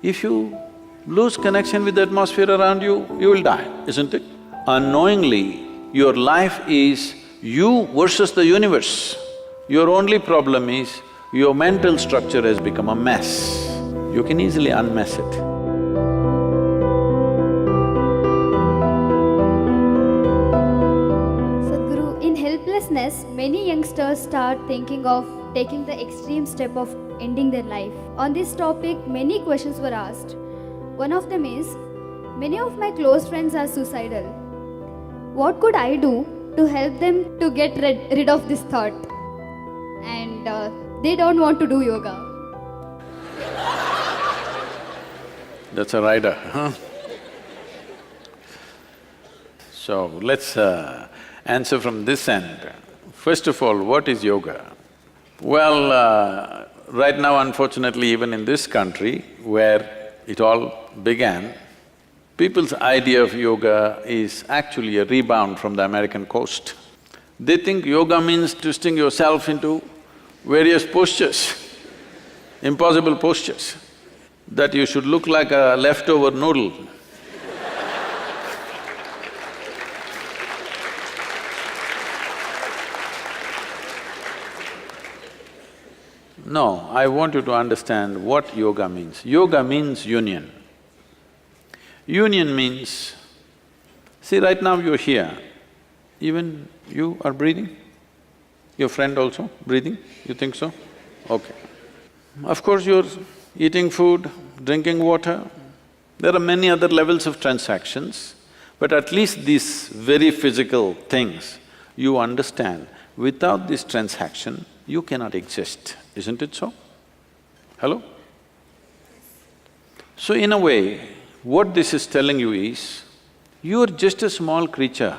If you lose connection with the atmosphere around you, you will die, isn't it? Unknowingly, your life is you versus the universe. Your only problem is your mental structure has become a mess. You can easily unmess it. Sadhguru, in helplessness, many youngsters start thinking of taking the extreme step of ending their life. On this topic, many questions were asked. One of them is, many of my close friends are suicidal. What could I do to help them to get rid of this thought? And they don't want to do yoga. That's a rider, huh? So, let's answer from this end. First of all, what is yoga? Well, right now unfortunately even in this country where it all began, people's idea of yoga is actually a rebound from the American coast. They think yoga means twisting yourself into various postures, impossible postures, that you should look like a leftover noodle. No, I want you to understand what yoga means. Yoga means union. Union means… See, right now you're here, even you are breathing? Your friend also breathing? You think so? Okay. Of course you're eating food, drinking water. There are many other levels of transactions, but at least these very physical things, you understand, without this transaction, you cannot exist, isn't it so? Hello? So in a way, what this is telling you is, you're just a small creature,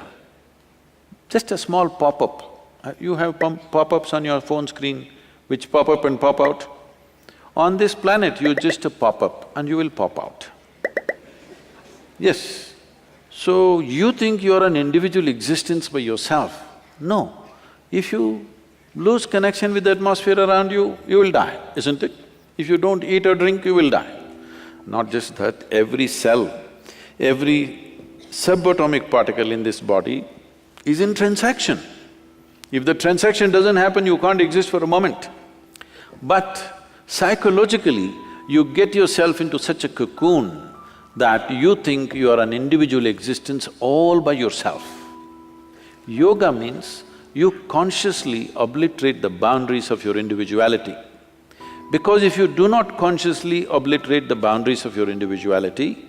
just a small pop-up. You have pop-ups on your phone screen which pop up and pop out. On this planet, you're just a pop-up and you will pop out. Yes. So, you think you're an individual existence by yourself. No. If you lose connection with the atmosphere around you, you will die, isn't it? If you don't eat or drink, you will die. Not just that, every cell, every subatomic particle in this body is in transaction. If the transaction doesn't happen, you can't exist for a moment. But psychologically, you get yourself into such a cocoon that you think you are an individual existence all by yourself. Yoga means you consciously obliterate the boundaries of your individuality. Because if you do not consciously obliterate the boundaries of your individuality,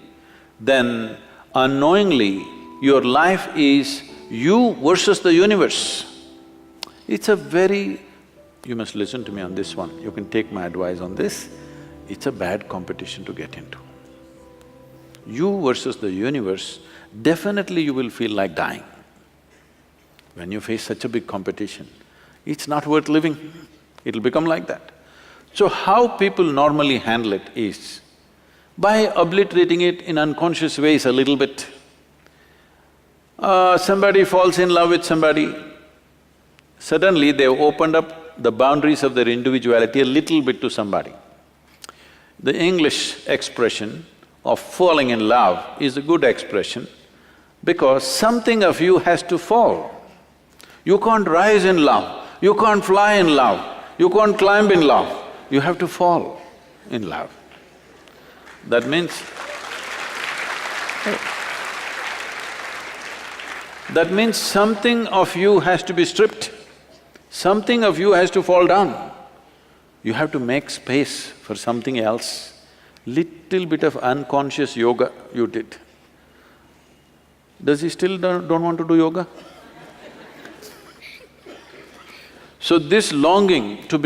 then unknowingly your life is you versus the universe. It's a very… You must listen to me on this one, you can take my advice on this. It's a bad competition to get into. You versus the universe, definitely you will feel like dying. When you face such a big competition, it's not worth living, it'll become like that. So how people normally handle it is by obliterating it in unconscious ways a little bit. Somebody falls in love with somebody, suddenly they've opened up the boundaries of their individuality a little bit to somebody. The English expression of falling in love is a good expression because something of you has to fall. You can't rise in love, you can't fly in love, you can't climb in love, you have to fall in love. That means… that means something of you has to be stripped, something of you has to fall down. You have to make space for something else. Little bit of unconscious yoga you did. Does he still don't want to do yoga? So this longing to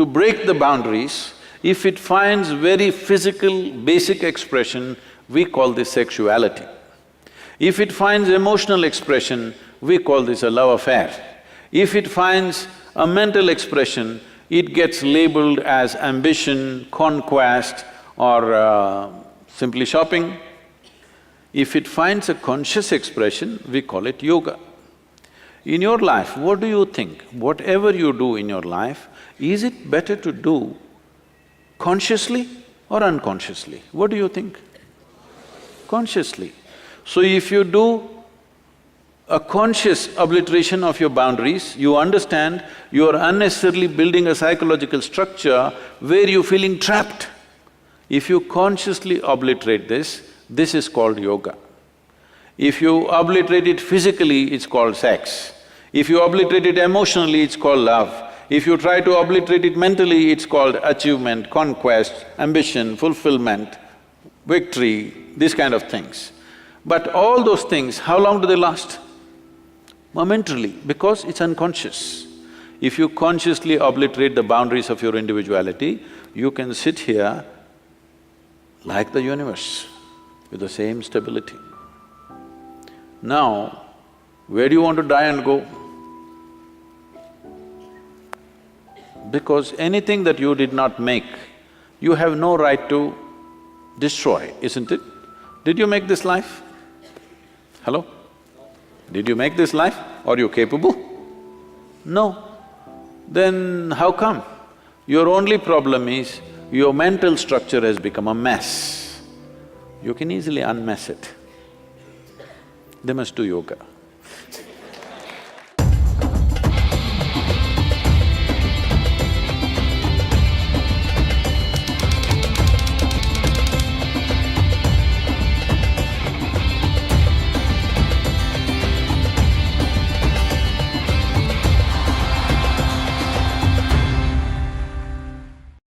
break the boundaries, if it finds very physical, basic expression, we call this sexuality. If it finds emotional expression, we call this a love affair. If it finds a mental expression, it gets labeled as ambition, conquest or simply shopping. If it finds a conscious expression, we call it yoga. In your life, what do you think? Whatever you do in your life, is it better to do consciously or unconsciously? What do you think? Consciously. So if you do a conscious obliteration of your boundaries, you understand you are unnecessarily building a psychological structure where you're feeling trapped. If you consciously obliterate this is called yoga. If you obliterate it physically, it's called sex. If you obliterate it emotionally, it's called love. If you try to obliterate it mentally, it's called achievement, conquest, ambition, fulfillment, victory, these kind of things. But all those things, how long do they last? Momentarily, because it's unconscious. If you consciously obliterate the boundaries of your individuality, you can sit here like the universe, with the same stability. Now, where do you want to die and go? Because anything that you did not make, you have no right to destroy, isn't it? Did you make this life? Hello? Did you make this life? Are you capable? No. Then how come? Your only problem is your mental structure has become a mess. You can easily unmess it. They must do yoga.